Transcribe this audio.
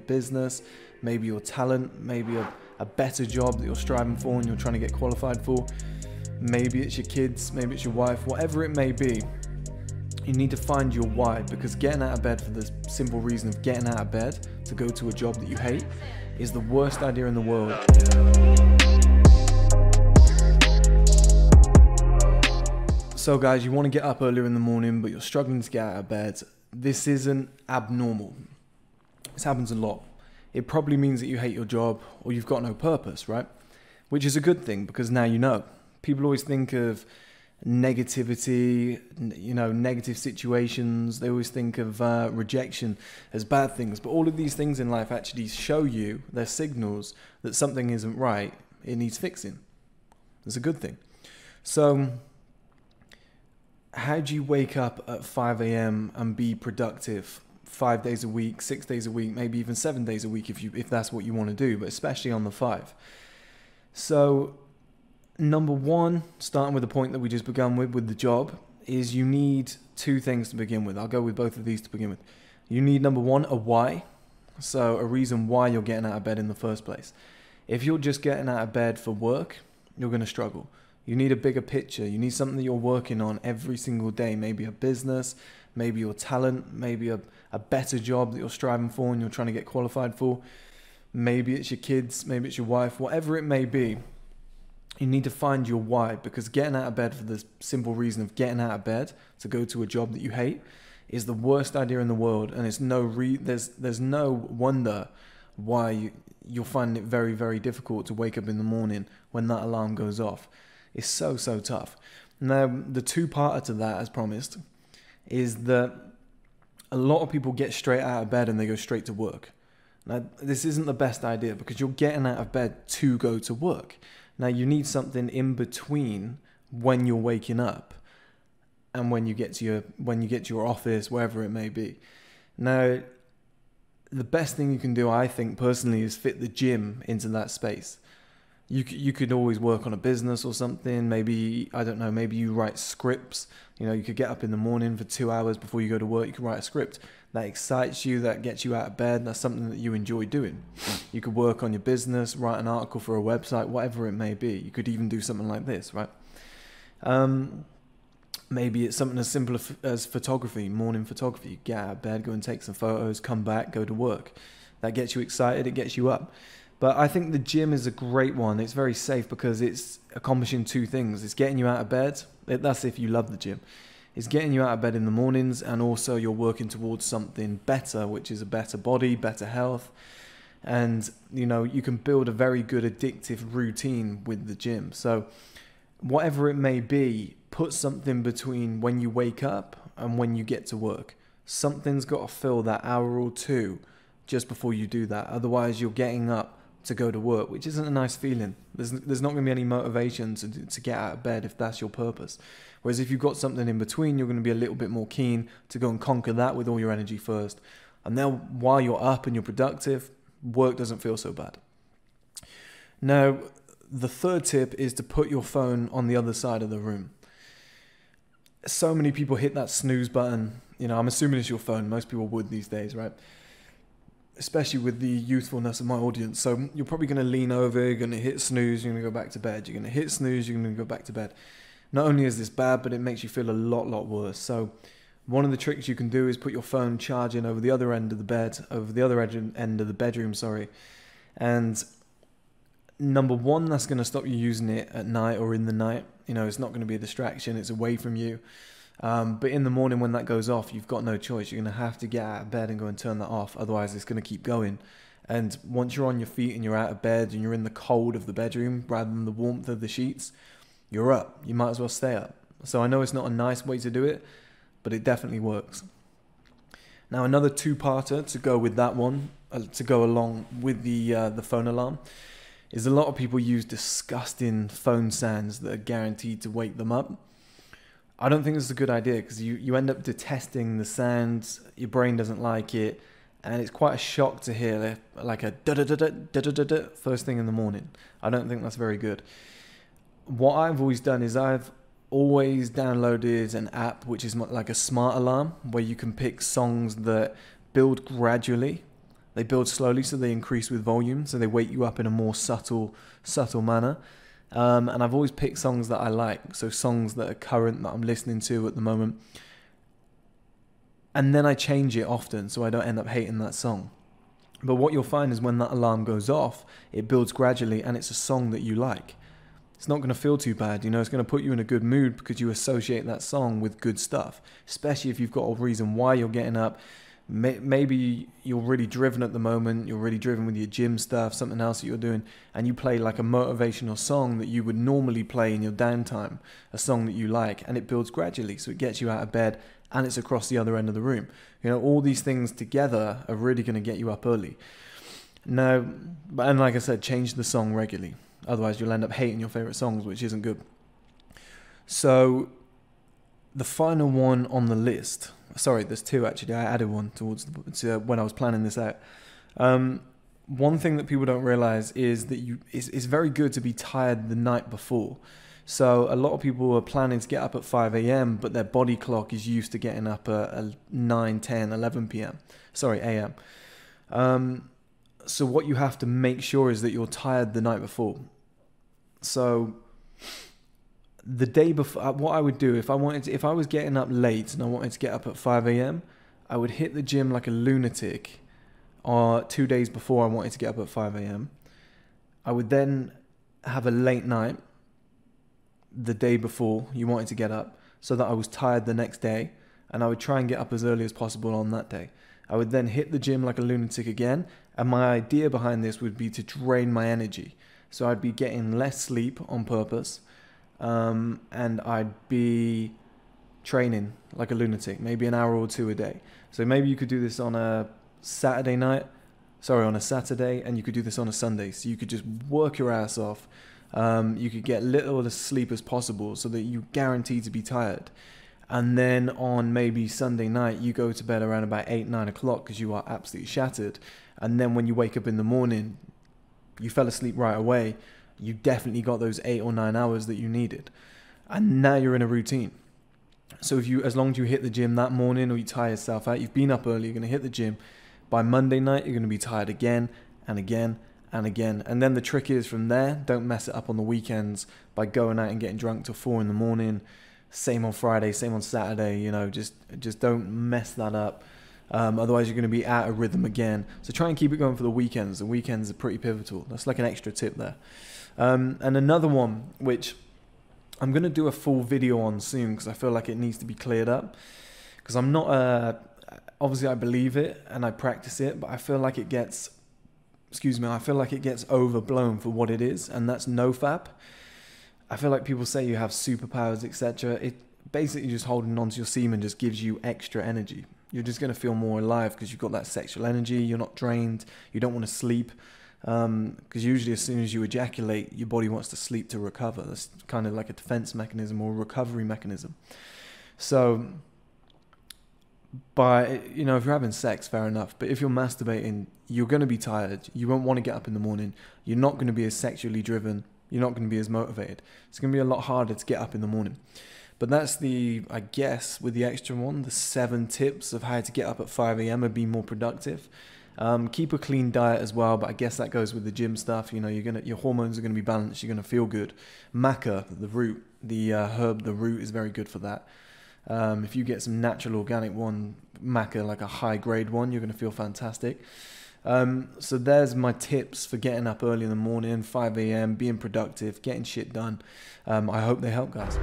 business, maybe your talent, maybe a better job that you're striving for and you're trying to get qualified for. Maybe it's your kids, maybe it's your wife, whatever it may be. You need to find your why, because getting out of bed for the simple reason of getting out of bed to go to a job that you hate is the worst idea in the world. So guys, you want to get up earlier in the morning, but you're struggling to get out of bed. This isn't abnormal. This happens a lot. It probably means that you hate your job or you've got no purpose, right? Which is a good thing, because now you know. People always think of negativity, negative situations. They always think of rejection as bad things. But all of these things in life actually show you, they're signals that something isn't right. It needs fixing. It's a good thing. So how do you wake up at 5 a.m. and be productive 5 days a week, 6 days a week, maybe even 7 days a week if that's what you want to do, but especially on the 5? So number one, starting with the point that we just began with the job, is you need two things to begin with. I'll go with both of these to begin with. You need, number one, a why. So a reason why you're getting out of bed in the first place. If you're just getting out of bed for work, you're going to struggle. You need a bigger picture. You need something that you're working on every single day. Maybe a business, maybe your talent, maybe a better job that you're striving for and you're trying to get qualified for. Maybe it's your kids, maybe it's your wife, whatever it may be. You need to find your why, because getting out of bed for the simple reason of getting out of bed to go to a job that you hate is the worst idea in the world. And it's there's no wonder why you'll find it very, very difficult to wake up in the morning when that alarm goes off. It's so tough. Now, the two-parter to that, as promised, is that a lot of people get straight out of bed and they go straight to work. Now, this isn't the best idea, because you're getting out of bed to go to work. Now, you need something in between when you're waking up and when you get to your office, wherever it may be. Now, the best thing you can do, I think personally, is fit the gym into that space. You could always work on a business or something. Maybe, I don't know, maybe you write scripts. You could get up in the morning for 2 hours before you go to work. You can write a script that excites you, that gets you out of bed. That's something that you enjoy doing. You could work on your business, write an article for a website, whatever it may be. You could even do something like this, right? Maybe it's something as simple as photography, morning photography. You get out of bed, go and take some photos, come back, go to work. That gets you excited, it gets you up. But I think the gym is a great one. It's very safe because it's accomplishing two things. It's getting you out of bed. That's if you love the gym. It's getting you out of bed in the mornings, and also you're working towards something better, which is a better body, better health. And, you can build a very good addictive routine with the gym. So whatever it may be, put something between when you wake up and when you get to work. Something's got to fill that hour or two just before you do that. Otherwise, you're getting up to go to work, which isn't a nice feeling. There's not going to be any motivation to get out of bed if that's your purpose. Whereas if you've got something in between, you're going to be a little bit more keen to go and conquer that with all your energy first. And then while you're up and you're productive, work doesn't feel so bad. Now, the third tip is to put your phone on the other side of the room. So many people hit that snooze button. I'm assuming it's your phone. Most people would these days, right? Especially with the youthfulness of my audience. So you're probably going to lean over, you're going to hit snooze, you're going to go back to bed. You're going to hit snooze, you're going to go back to bed. Not only is this bad, but it makes you feel a lot worse. So one of the tricks you can do is put your phone charging over the other end of the bed, over the other end of the bedroom, sorry. And number one, that's going to stop you using it at night or in the night. It's not going to be a distraction. It's away from you. But in the morning when that goes off, you've got no choice. You're going to have to get out of bed and go and turn that off. Otherwise, it's going to keep going. And once you're on your feet and you're out of bed and you're in the cold of the bedroom rather than the warmth of the sheets, you're up. You might as well stay up. So I know it's not a nice way to do it, but it definitely works. Now, another two-parter to go with that one, to go along with the phone alarm, is a lot of people use disgusting phone sounds that are guaranteed to wake them up. I don't think this is a good idea, because you end up detesting the sounds, your brain doesn't like it, and it's quite a shock to hear like a da-da-da-da-da-da-da first thing in the morning. I don't think that's very good. What I've always done is I've always downloaded an app which is like a smart alarm, where you can pick songs that build gradually They build slowly, so they increase with volume, so they wake you up in a more subtle manner. And I've always picked songs that I like, so songs that are current, that I'm listening to at the moment. And then I change it often, so I don't end up hating that song. But what you'll find is when that alarm goes off, it builds gradually, and it's a song that you like. It's not going to feel too bad, it's going to put you in a good mood because you associate that song with good stuff, especially if you've got a reason why you're getting up. Maybe you're really driven at the moment, you're really driven with your gym stuff, something else that you're doing, and you play like a motivational song that you would normally play in your downtime, a song that you like, and it builds gradually, so it gets you out of bed and it's across the other end of the room. All these things together are really going to get you up early. Now, and like I said, change the song regularly, otherwise you'll end up hating your favorite songs, which isn't good. So the final one on the list, sorry, there's two actually. I added one towards when I was planning this out. One thing that people don't realize is that it's very good to be tired the night before. So a lot of people are planning to get up at 5 a.m., but their body clock is used to getting up at 9, 10, 11 p.m. Sorry, a.m. So what you have to make sure is that you're tired the night before. So the day before, what I would do if I was getting up late and I wanted to get up at 5 a.m., I would hit the gym like a lunatic 2 days before I wanted to get up at 5 a.m. I would then have a late night the day before you wanted to get up so that I was tired the next day, and I would try and get up as early as possible on that day. I would then hit the gym like a lunatic again, and my idea behind this would be to drain my energy. So I'd be getting less sleep on purpose, and I'd be training like a lunatic, maybe an hour or two a day. So maybe you could do this on a Saturday, and you could do this on a Sunday. So you could just work your ass off. You could get little sleep as possible so that you're guaranteed to be tired. And then on maybe Sunday night, you go to bed around about 8, 9 o'clock because you are absolutely shattered. And then when you wake up in the morning, you fell asleep right away. You definitely got those 8 or 9 hours that you needed. And now you're in a routine. So as long as you hit the gym that morning or you tire yourself out, you've been up early, you're going to hit the gym. By Monday night, you're going to be tired again and again and again. And then the trick is from there, don't mess it up on the weekends by going out and getting drunk till 4 in the morning. Same on Friday, same on Saturday, just don't mess that up. Otherwise you're going to be out of rhythm again. So try and keep it going for the weekends. The weekends are pretty pivotal. That's like an extra tip there. And another one, which I'm going to do a full video on soon because I feel like it needs to be cleared up. Because I'm not, obviously I believe it and I practice it, but I feel like it gets, overblown for what it is, and that's nofap. I feel like people say you have superpowers, etc. It basically just holding on to your semen just gives you extra energy. You're just going to feel more alive because you've got that sexual energy. You're not drained. You don't want to sleep. Because usually as soon as you ejaculate, your body wants to sleep to recover. That's kind of like a defense mechanism or a recovery mechanism. So, if you're having sex, fair enough. But if you're masturbating, you're going to be tired. You won't want to get up in the morning. You're not going to be as sexually driven. You're not going to be as motivated. It's going to be a lot harder to get up in the morning. But that's I guess, with the extra one, the 7 tips of how to get up at 5 a.m. and be more productive. Keep a clean diet as well, but I guess that goes with the gym stuff. Your hormones are going to be balanced. You're going to feel good. Maca, the root, the herb, the root is very good for that. If you get some natural organic one, maca, like a high grade one, you're going to feel fantastic. So there's my tips for getting up early in the morning, 5 a.m., being productive, getting shit done. I hope they help, guys.